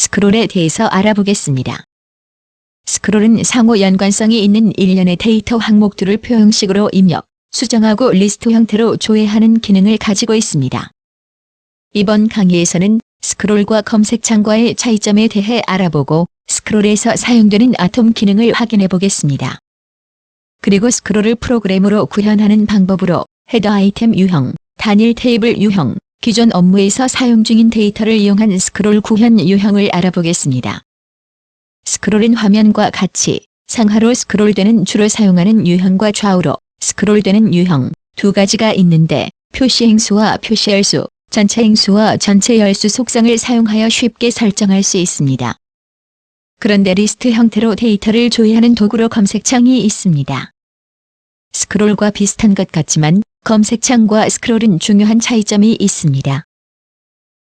스크롤에 대해서 알아보겠습니다. 스크롤은 상호 연관성이 있는 일련의 데이터 항목들을 표형식으로 입력, 수정하고 리스트 형태로 조회하는 기능을 가지고 있습니다. 이번 강의에서는 스크롤과 검색창과의 차이점에 대해 알아보고 스크롤에서 사용되는 아톰 기능을 확인해 보겠습니다. 그리고 스크롤을 프로그램으로 구현하는 방법으로 헤더 아이템 유형, 단일 테이블 유형, 기존 업무에서 사용 중인 데이터를 이용한 스크롤 구현 유형을 알아보겠습니다. 스크롤은 화면과 같이 상하로 스크롤되는 주로 사용하는 유형과 좌우로 스크롤되는 유형 두 가지가 있는데 표시 행수와 표시 열수, 전체 행수와 전체 열수 속성을 사용하여 쉽게 설정할 수 있습니다. 그런데 리스트 형태로 데이터를 조회하는 도구로 검색창이 있습니다. 스크롤과 비슷한 것 같지만 검색창과 스크롤은 중요한 차이점이 있습니다.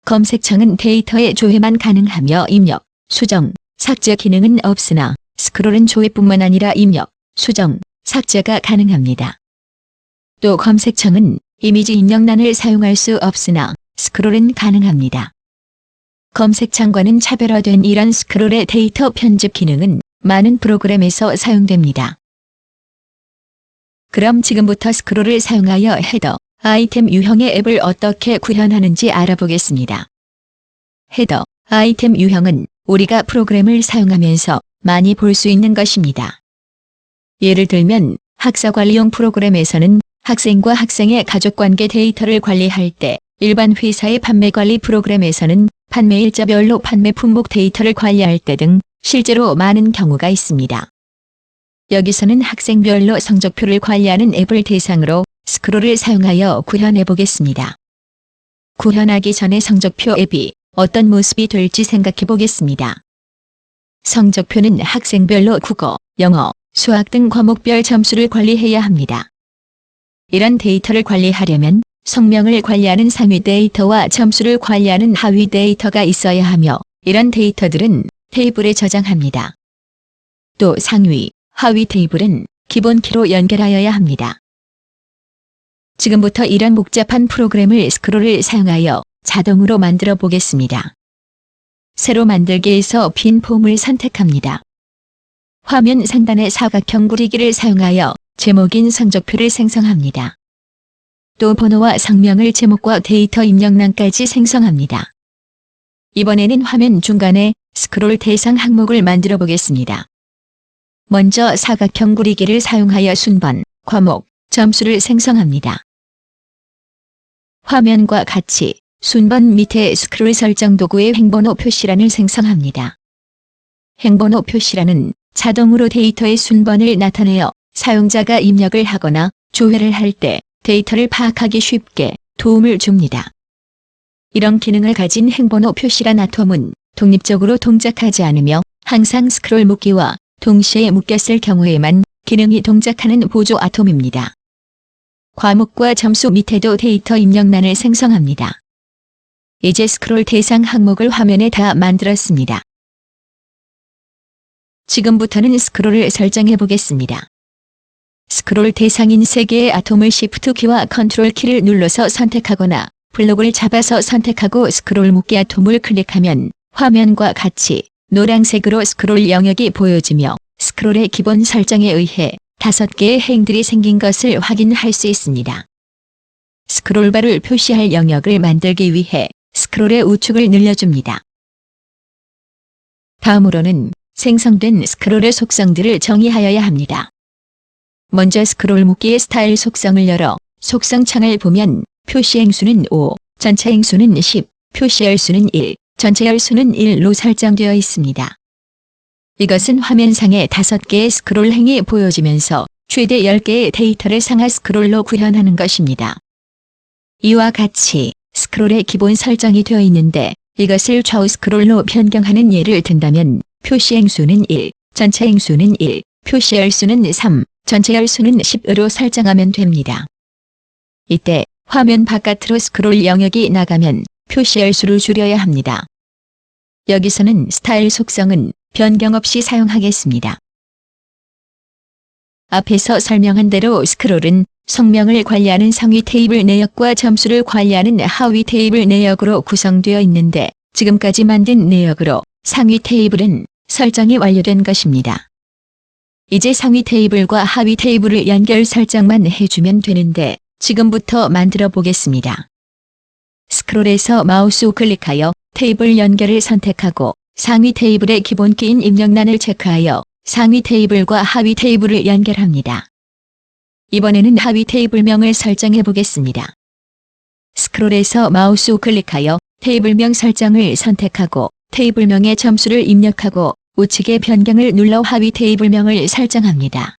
검색창은 데이터의 조회만 가능하며 입력, 수정, 삭제 기능은 없으나 스크롤은 조회뿐만 아니라 입력, 수정, 삭제가 가능합니다. 또 검색창은 이미지 입력란을 사용할 수 없으나 스크롤은 가능합니다. 검색창과는 차별화된 이런 스크롤의 데이터 편집 기능은 많은 프로그램에서 사용됩니다. 그럼 지금부터 스크롤을 사용하여 헤더, 아이템 유형의 앱을 어떻게 구현하는지 알아보겠습니다. 헤더, 아이템 유형은 우리가 프로그램을 사용하면서 많이 볼 수 있는 것입니다. 예를 들면 학사관리용 프로그램에서는 학생과 학생의 가족관계 데이터를 관리할 때, 일반 회사의 판매관리 프로그램에서는 판매일자별로 판매 품목 데이터를 관리할 때 등 실제로 많은 경우가 있습니다. 여기서는 학생별로 성적표를 관리하는 앱을 대상으로 스크롤을 사용하여 구현해 보겠습니다. 구현하기 전에 성적표 앱이 어떤 모습이 될지 생각해 보겠습니다. 성적표는 학생별로 국어, 영어, 수학 등 과목별 점수를 관리해야 합니다. 이런 데이터를 관리하려면 성명을 관리하는 상위 데이터와 점수를 관리하는 하위 데이터가 있어야 하며 이런 데이터들은 테이블에 저장합니다. 또 상위, 하위 테이블은 기본 키로 연결하여야 합니다. 지금부터 이런 복잡한 프로그램을 스크롤을 사용하여 자동으로 만들어 보겠습니다. 새로 만들기에서 빈 폼을 선택합니다. 화면 상단의 사각형 구리기를 사용하여 제목인 성적표를 생성합니다. 또 번호와 성명을 제목과 데이터 입력란까지 생성합니다. 이번에는 화면 중간에 스크롤 대상 항목을 만들어 보겠습니다. 먼저 사각형 구리기를 사용하여 순번, 과목, 점수를 생성합니다. 화면과 같이 순번 밑에 스크롤 설정 도구의 행번호 표시란을 생성합니다. 행번호 표시란은 자동으로 데이터의 순번을 나타내어 사용자가 입력을 하거나 조회를 할 때 데이터를 파악하기 쉽게 도움을 줍니다. 이런 기능을 가진 행번호 표시란 아톰은 독립적으로 동작하지 않으며 항상 스크롤 묶기와 동시에 묶였을 경우에만 기능이 동작하는 보조 아톰입니다. 과목과 점수 밑에도 데이터 입력란을 생성합니다. 이제 스크롤 대상 항목을 화면에 다 만들었습니다. 지금부터는 스크롤을 설정해 보겠습니다. 스크롤 대상인 3개의 아톰을 Shift 키와 컨트롤 키를 눌러서 선택하거나 블록을 잡아서 선택하고 스크롤 묶기 아톰을 클릭하면 화면과 같이 노란색으로 스크롤 영역이 보여지며 스크롤의 기본 설정에 의해 5개의 행들이 생긴 것을 확인할 수 있습니다. 스크롤바를 표시할 영역을 만들기 위해 스크롤의 우측을 늘려줍니다. 다음으로는 생성된 스크롤의 속성들을 정의하여야 합니다. 먼저 스크롤 묶기의 스타일 속성을 열어 속성 창을 보면 표시 행수는 5, 전체 행수는 10, 표시 열수는 1, 전체 열수는 1로 설정되어 있습니다. 이것은 화면상에 5개의 스크롤 행이 보여지면서 최대 10개의 데이터를 상하 스크롤로 구현하는 것입니다. 이와 같이 스크롤의 기본 설정이 되어 있는데 이것을 좌우 스크롤로 변경하는 예를 든다면 표시 행수는 1, 전체 행수는 1, 표시 열수는 3, 전체 열수는 10으로 설정하면 됩니다. 이때 화면 바깥으로 스크롤 영역이 나가면 표시 열수를 줄여야 합니다. 여기서는 스타일 속성은 변경 없이 사용하겠습니다. 앞에서 설명한 대로 스크롤은 성명을 관리하는 상위 테이블 내역과 점수를 관리하는 하위 테이블 내역으로 구성되어 있는데 지금까지 만든 내역으로 상위 테이블은 설정이 완료된 것입니다. 이제 상위 테이블과 하위 테이블을 연결 설정만 해주면 되는데 지금부터 만들어 보겠습니다. 스크롤에서 마우스 우클릭하여 테이블 연결을 선택하고 상위 테이블의 기본키인 입력란을 체크하여 상위 테이블과 하위 테이블을 연결합니다. 이번에는 하위 테이블명을 설정해 보겠습니다. 스크롤에서 마우스 우클릭하여 테이블명 설정을 선택하고 테이블명의 점수를 입력하고 우측의 변경을 눌러 하위 테이블명을 설정합니다.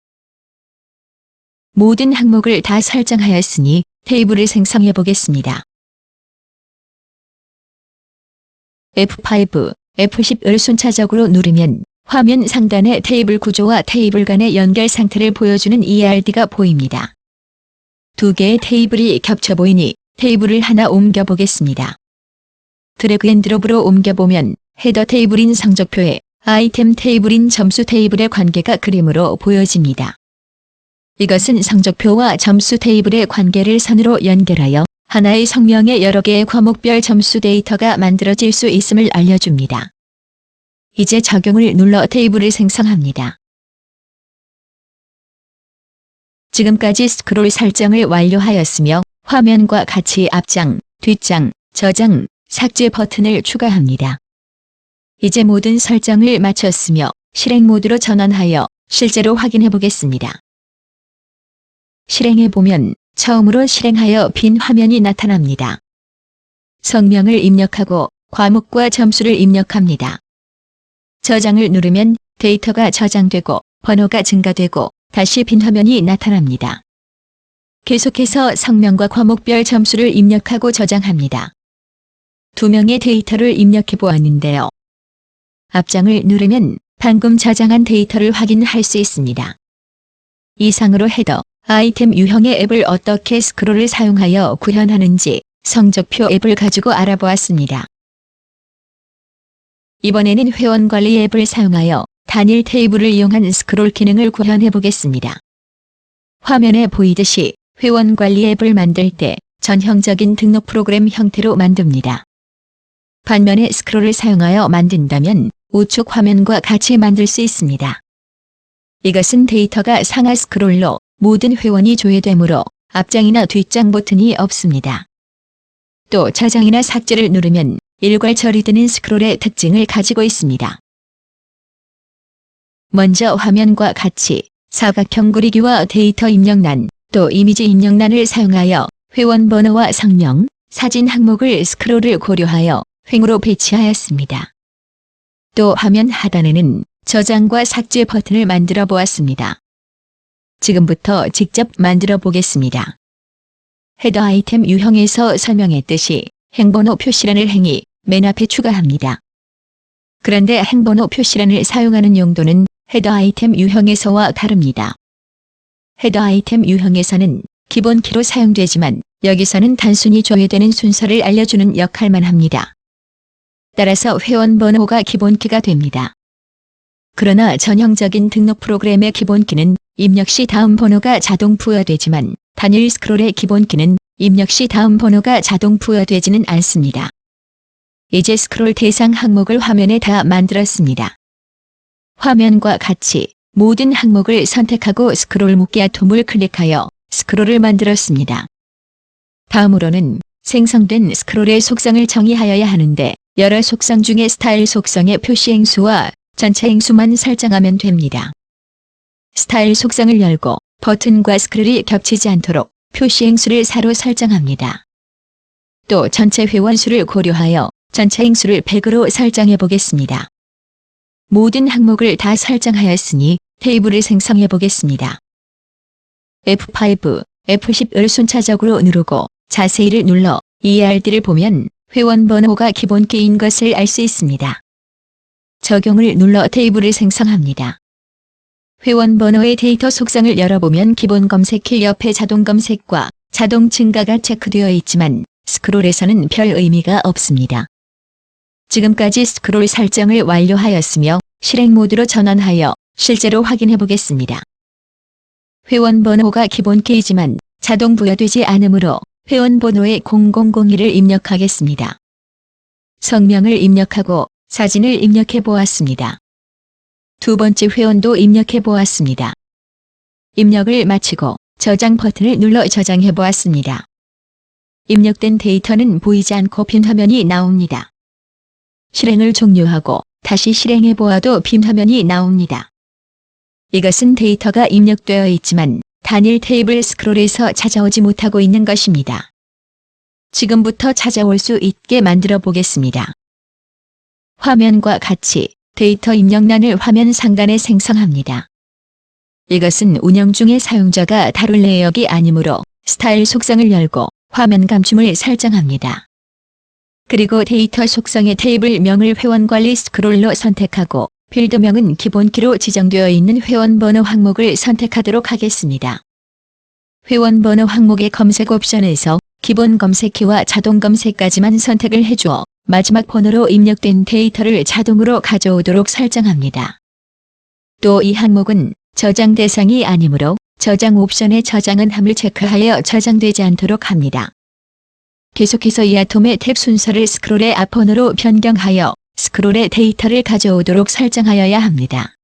모든 항목을 다 설정하였으니 테이블을 생성해 보겠습니다. F5, F10을 순차적으로 누르면 화면 상단에 테이블 구조와 테이블 간의 연결 상태를 보여주는 ERD가 보입니다. 두 개의 테이블이 겹쳐 보이니 테이블을 하나 옮겨 보겠습니다. 드래그 앤 드롭으로 옮겨보면 헤더 테이블인 성적표에 아이템 테이블인 점수 테이블의 관계가 그림으로 보여집니다. 이것은 성적표와 점수 테이블의 관계를 선으로 연결하여 하나의 성명에 여러 개의 과목별 점수 데이터가 만들어질 수 있음을 알려줍니다. 이제 적용을 눌러 테이블을 생성합니다. 지금까지 스크롤 설정을 완료하였으며 화면과 같이 앞장, 뒷장, 저장, 삭제 버튼을 추가합니다. 이제 모든 설정을 마쳤으며 실행 모드로 전환하여 실제로 확인해 보겠습니다. 실행해 보면 처음으로 실행하여 빈 화면이 나타납니다. 성명을 입력하고 과목과 점수를 입력합니다. 저장을 누르면 데이터가 저장되고 번호가 증가되고 다시 빈 화면이 나타납니다. 계속해서 성명과 과목별 점수를 입력하고 저장합니다. 두 명의 데이터를 입력해 보았는데요. 앞장을 누르면 방금 저장한 데이터를 확인할 수 있습니다. 이상으로 헤더, 아이템 유형의 앱을 어떻게 스크롤을 사용하여 구현하는지 성적표 앱을 가지고 알아보았습니다. 이번에는 회원관리 앱을 사용하여 단일 테이블을 이용한 스크롤 기능을 구현해 보겠습니다. 화면에 보이듯이 회원관리 앱을 만들 때 전형적인 등록 프로그램 형태로 만듭니다. 반면에 스크롤을 사용하여 만든다면 우측 화면과 같이 만들 수 있습니다. 이것은 데이터가 상하 스크롤로 모든 회원이 조회되므로 앞장이나 뒷장 버튼이 없습니다. 또 저장이나 삭제를 누르면 일괄 처리되는 스크롤의 특징을 가지고 있습니다. 먼저 화면과 같이 사각형 그리기와 데이터 입력란, 또 이미지 입력란을 사용하여 회원 번호와 성명, 사진 항목을 스크롤을 고려하여 횡으로 배치하였습니다. 또 화면 하단에는 저장과 삭제 버튼을 만들어 보았습니다. 지금부터 직접 만들어 보겠습니다. 헤더 아이템 유형에서 설명했듯이 행번호 표시란을 행이 맨 앞에 추가합니다. 그런데 행번호 표시란을 사용하는 용도는 헤더 아이템 유형에서와 다릅니다. 헤더 아이템 유형에서는 기본 키로 사용되지만 여기서는 단순히 조회되는 순서를 알려주는 역할만 합니다. 따라서 회원 번호가 기본키가 됩니다. 그러나 전형적인 등록 프로그램의 기본키는 입력 시 다음 번호가 자동 부여되지만 단일 스크롤의 기본키는 입력 시 다음 번호가 자동 부여되지는 않습니다. 이제 스크롤 대상 항목을 화면에 다 만들었습니다. 화면과 같이 모든 항목을 선택하고 스크롤 묶기 아톰을 클릭하여 스크롤을 만들었습니다. 다음으로는 생성된 스크롤의 속성을 정의하여야 하는데 여러 속성 중에 스타일 속성의 표시 행수와 전체 행수만 설정하면 됩니다. 스타일 속성을 열고 버튼과 스크롤이 겹치지 않도록 표시 행수를 4로 설정합니다. 또 전체 회원 수를 고려하여 전체 행수를 100으로 설정해 보겠습니다. 모든 항목을 다 설정하였으니 테이블을 생성해 보겠습니다. F5, F10을 순차적으로 누르고 자세히를 눌러 ERD를 보면 회원 번호가 기본키인 것을 알 수 있습니다. 적용을 눌러 테이블을 생성합니다. 회원 번호의 데이터 속성을 열어보면 기본 검색키 옆에 자동 검색과 자동 증가가 체크되어 있지만 스크롤에서는 별 의미가 없습니다. 지금까지 스크롤 설정을 완료하였으며 실행 모드로 전환하여 실제로 확인해 보겠습니다. 회원 번호가 기본키이지만 자동 부여되지 않으므로 회원 번호의 0001을 입력하겠습니다. 성명을 입력하고 사진을 입력해 보았습니다. 두 번째 회원도 입력해 보았습니다. 입력을 마치고 저장 버튼을 눌러 저장해 보았습니다. 입력된 데이터는 보이지 않고 빈 화면이 나옵니다. 실행을 종료하고 다시 실행해 보아도 빈 화면이 나옵니다. 이것은 데이터가 입력되어 있지만 단일 테이블 스크롤에서 찾아오지 못하고 있는 것입니다. 지금부터 찾아올 수 있게 만들어 보겠습니다. 화면과 같이 데이터 입력란을 화면 상단에 생성합니다. 이것은 운영 중의 사용자가 다룰 내역이 아니므로 스타일 속성을 열고 화면 감춤을 설정합니다. 그리고 데이터 속성의 테이블명을 회원관리 스크롤로 선택하고 필드명은 기본키로 지정되어 있는 회원번호 항목을 선택하도록 하겠습니다. 회원번호 항목의 검색 옵션에서 기본 검색키와 자동 검색까지만 선택을 해주어 마지막 번호로 입력된 데이터를 자동으로 가져오도록 설정합니다. 또 이 항목은 저장 대상이 아니므로 저장 옵션의 저장은 함을 체크하여 저장되지 않도록 합니다. 계속해서 이 아톰의 탭 순서를 스크롤의 앞번호로 변경하여 스크롤의 데이터를 가져오도록 설정하여야 합니다.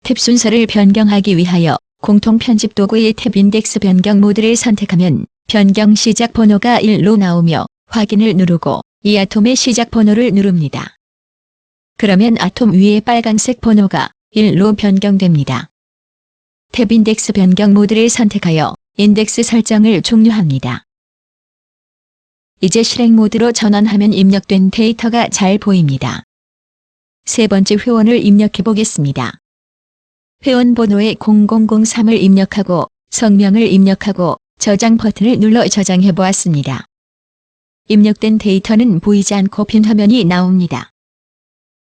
탭 순서를 변경하기 위하여 공통 편집 도구의 탭 인덱스 변경 모드를 선택하면 변경 시작 번호가 1로 나오며 확인을 누르고 이 아톰의 시작 번호를 누릅니다. 그러면 아톰 위에 빨간색 번호가 1로 변경됩니다. 탭 인덱스 변경 모드를 선택하여 인덱스 설정을 종료합니다. 이제 실행 모드로 전환하면 입력된 데이터가 잘 보입니다. 세 번째 회원을 입력해 보겠습니다. 회원 번호에 0003을 입력하고 성명을 입력하고 저장 버튼을 눌러 저장해 보았습니다. 입력된 데이터는 보이지 않고 빈 화면이 나옵니다.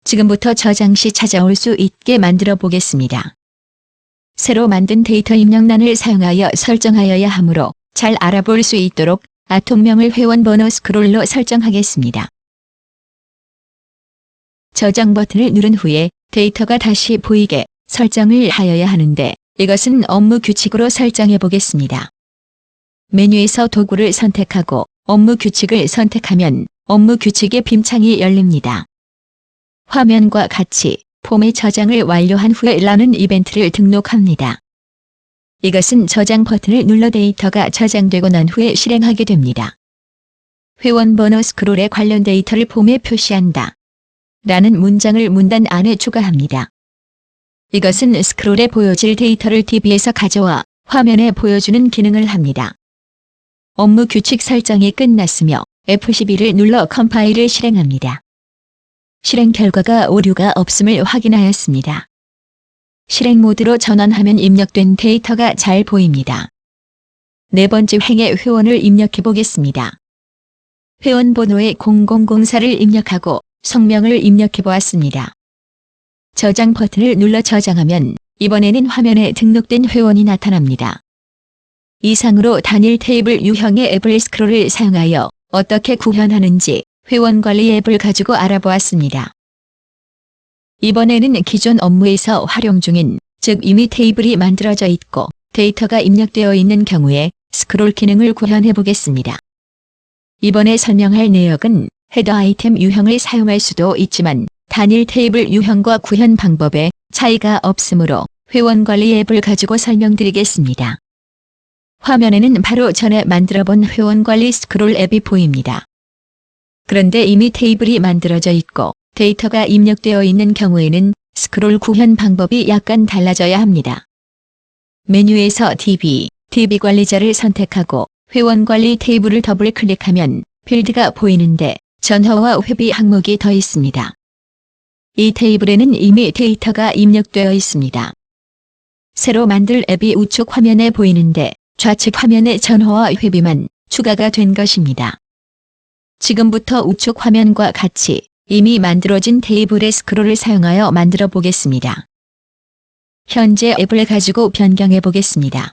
지금부터 저장 시 찾아올 수 있게 만들어 보겠습니다. 새로 만든 데이터 입력란을 사용하여 설정하여야 하므로 잘 알아볼 수 있도록 아톰명을 회원번호 스크롤로 설정하겠습니다. 저장 버튼을 누른 후에 데이터가 다시 보이게 설정을 하여야 하는데 이것은 업무 규칙으로 설정해 보겠습니다. 메뉴에서 도구를 선택하고 업무 규칙을 선택하면 업무 규칙의 빔창이 열립니다. 화면과 같이 폼의 저장을 완료한 후에 라는 이벤트를 등록합니다. 이것은 저장 버튼을 눌러 데이터가 저장되고 난 후에 실행하게 됩니다. 회원번호 스크롤에 관련 데이터를 폼에 표시한다. 라는 문장을 문단 안에 추가합니다. 이것은 스크롤에 보여질 데이터를 DB에서 가져와 화면에 보여주는 기능을 합니다. 업무 규칙 설정이 끝났으며 F12를 눌러 컴파일을 실행합니다. 실행 결과가 오류가 없음을 확인하였습니다. 실행 모드로 전환하면 입력된 데이터가 잘 보입니다. 네 번째 행에 회원을 입력해 보겠습니다. 회원 번호에 0004를 입력하고 성명을 입력해 보았습니다. 저장 버튼을 눌러 저장하면 이번에는 화면에 등록된 회원이 나타납니다. 이상으로 단일 테이블 유형의 애블 스크롤을 사용하여 어떻게 구현하는지 회원 관리 앱을 가지고 알아보았습니다. 이번에는 기존 업무에서 활용 중인, 즉 이미 테이블이 만들어져 있고 데이터가 입력되어 있는 경우에 스크롤 기능을 구현해 보겠습니다. 이번에 설명할 내역은 헤더 아이템 유형을 사용할 수도 있지만 단일 테이블 유형과 구현 방법에 차이가 없으므로 회원 관리 앱을 가지고 설명드리겠습니다. 화면에는 바로 전에 만들어본 회원 관리 스크롤 앱이 보입니다. 그런데 이미 테이블이 만들어져 있고 데이터가 입력되어 있는 경우에는 스크롤 구현 방법이 약간 달라져야 합니다. 메뉴에서 DB 관리자를 선택하고 회원 관리 테이블을 더블 클릭하면 필드가 보이는데 전화와 회비 항목이 더 있습니다. 이 테이블에는 이미 데이터가 입력되어 있습니다. 새로 만들 앱이 우측 화면에 보이는데 좌측 화면에 전화와 회비만 추가가 된 것입니다. 지금부터 우측 화면과 같이 이미 만들어진 테이블의 스크롤을 사용하여 만들어 보겠습니다. 현재 앱을 가지고 변경해 보겠습니다.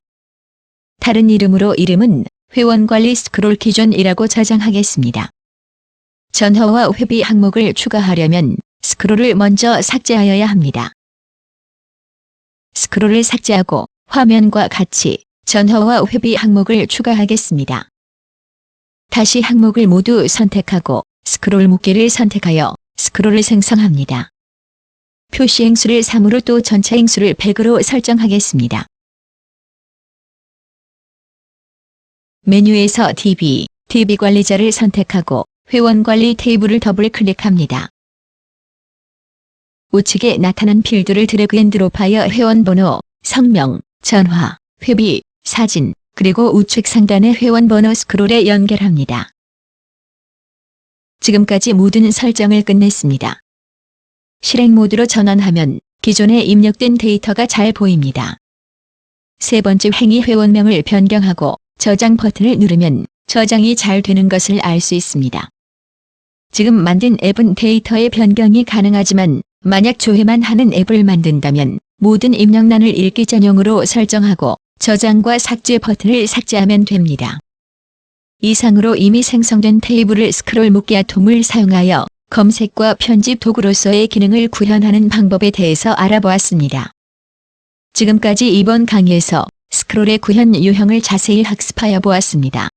다른 이름으로 이름은 회원관리 스크롤 기존이라고 저장하겠습니다. 전화와 회비 항목을 추가하려면 스크롤을 먼저 삭제하여야 합니다. 스크롤을 삭제하고 화면과 같이 전화와 회비 항목을 추가하겠습니다. 다시 항목을 모두 선택하고 스크롤 묶기를 선택하여 스크롤을 생성합니다. 표시 행수를 3으로 또 전체 행수를 100으로 설정하겠습니다. 메뉴에서 DB 관리자를 선택하고 회원관리 테이블을 더블 클릭합니다. 우측에 나타난 필드를 드래그 앤 드롭하여 회원번호, 성명, 전화, 회비, 사진, 그리고 우측 상단의 회원번호 스크롤에 연결합니다. 지금까지 모든 설정을 끝냈습니다. 실행 모드로 전환하면 기존에 입력된 데이터가 잘 보입니다. 세 번째 행위 회원명을 변경하고 저장 버튼을 누르면 저장이 잘 되는 것을 알 수 있습니다. 지금 만든 앱은 데이터의 변경이 가능하지만 만약 조회만 하는 앱을 만든다면 모든 입력란을 읽기 전용으로 설정하고 저장과 삭제 버튼을 삭제하면 됩니다. 이상으로 이미 생성된 테이블을 스크롤 묶기 톰을 사용하여 검색과 편집 도구로서의 기능을 구현하는 방법에 대해서 알아보았습니다. 지금까지 이번 강의에서 스크롤의 구현 유형을 자세히 학습하여 보았습니다.